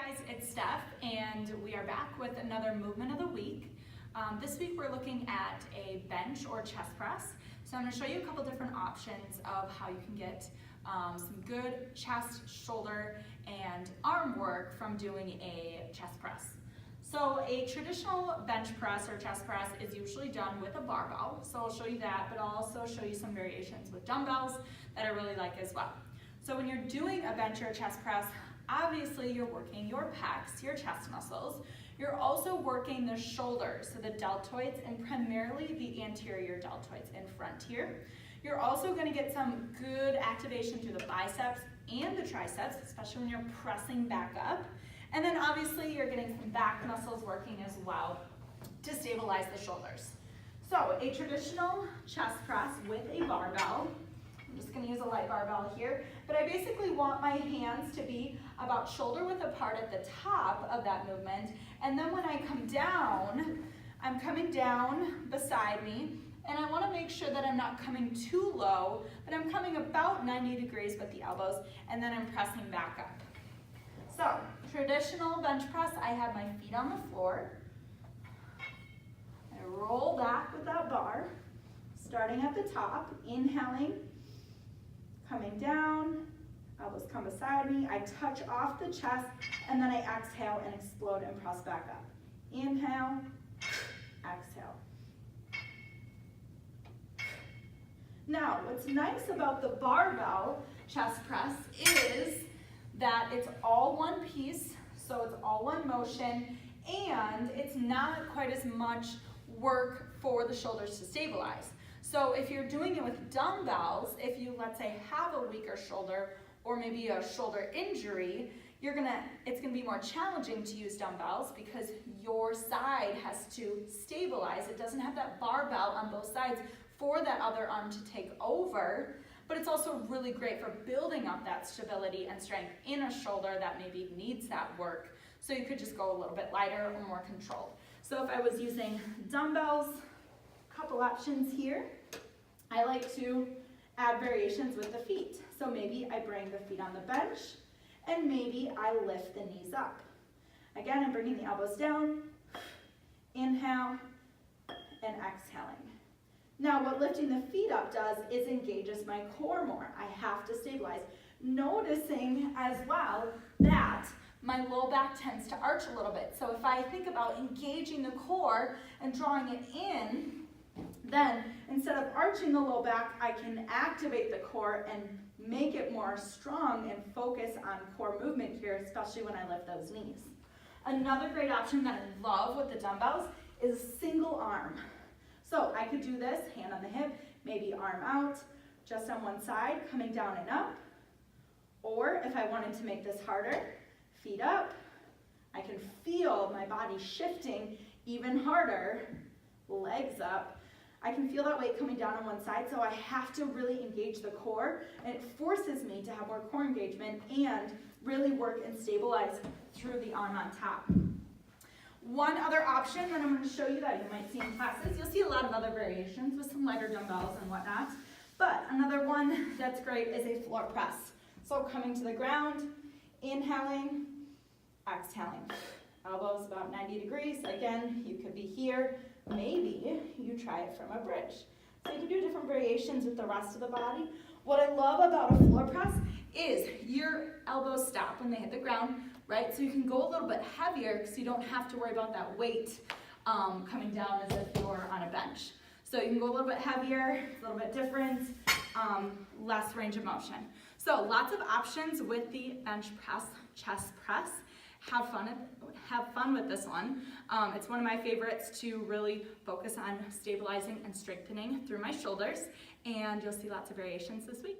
guys, it's Steph, and we are back with another movement of the week. This week we're looking at a bench or chest press. So I'm going to show you a couple different options of how you can get some good chest, shoulder, and arm work from doing a chest press. So a traditional bench press or chest press is usually done with a barbell. So I'll show you that, but I'll also show you some variations with dumbbells that I really like as well. So when you're doing a bench or chest press, obviously you're working your pecs, your chest muscles. You're also working the shoulders, so the deltoids, and primarily the anterior deltoids in front here. You're also going to get some good activation through the biceps and the triceps, especially when you're pressing back up. And then obviously you're getting some back muscles working as well to stabilize the shoulders. So a traditional chest press with a barbell. I'm just going to use a light barbell here, but I basically want my hands to be about shoulder width apart at the top of that movement, and then when I come down, I'm coming down beside me, and I want to make sure that I'm not coming too low, but I'm coming about 90 degrees with the elbows, and then I'm pressing back up. So, traditional bench press, I have my feet on the floor. I roll back with that bar, starting at the top, inhaling, coming down, elbows come beside me, I touch off the chest, and then I exhale and explode and press back up. Inhale, exhale. Now, what's nice about the barbell chest press is that it's all one piece, so it's all one motion, and it's not quite as much work for the shoulders to stabilize. So if you're doing it with dumbbells, if you, let's say, have a weaker shoulder or maybe a shoulder injury, it's gonna be more challenging to use dumbbells because your side has to stabilize. It doesn't have that barbell on both sides for that other arm to take over, but it's also really great for building up that stability and strength in a shoulder that maybe needs that work. So you could just go a little bit lighter or more controlled. So if I was using dumbbells, couple options here. I like to add variations with the feet. So maybe I bring the feet on the bench and maybe I lift the knees up. Again, I'm bringing the elbows down, inhale, and exhaling. Now what lifting the feet up does is engages my core more. I have to stabilize. Noticing as well that my low back tends to arch a little bit. So if I think about engaging the core and drawing it in, then instead of arching the low back, I can activate the core and make it more strong and focus on core movement here, especially when I lift those knees. Another great option that I love with the dumbbells is single arm. So I could do this, hand on the hip, maybe arm out, just on one side, coming down and up. Or if I wanted to make this harder, feet up. I can feel my body shifting even harder, legs up. I can feel that weight coming down on one side, so I have to really engage the core, and it forces me to have more core engagement and really work and stabilize through the arm on top. One other option that I'm going to show you that you might see in classes, you'll see a lot of other variations with some lighter dumbbells and whatnot, but another one that's great is a floor press. So coming to the ground, inhaling, exhaling. Elbows about 90 degrees. Again, you could be here. Maybe you try it from a bridge. So you can do different variations with the rest of the body. What I love about a floor press is your elbows stop when they hit the ground, right? So you can go a little bit heavier because you don't have to worry about that weight coming down as if you're on a bench. So you can go a little bit heavier, a little bit different, less range of motion. So lots of options with the bench press, chest press. Have fun with this one. It's one of my favorites to really focus on stabilizing and strengthening through my shoulders, and you'll see lots of variations this week.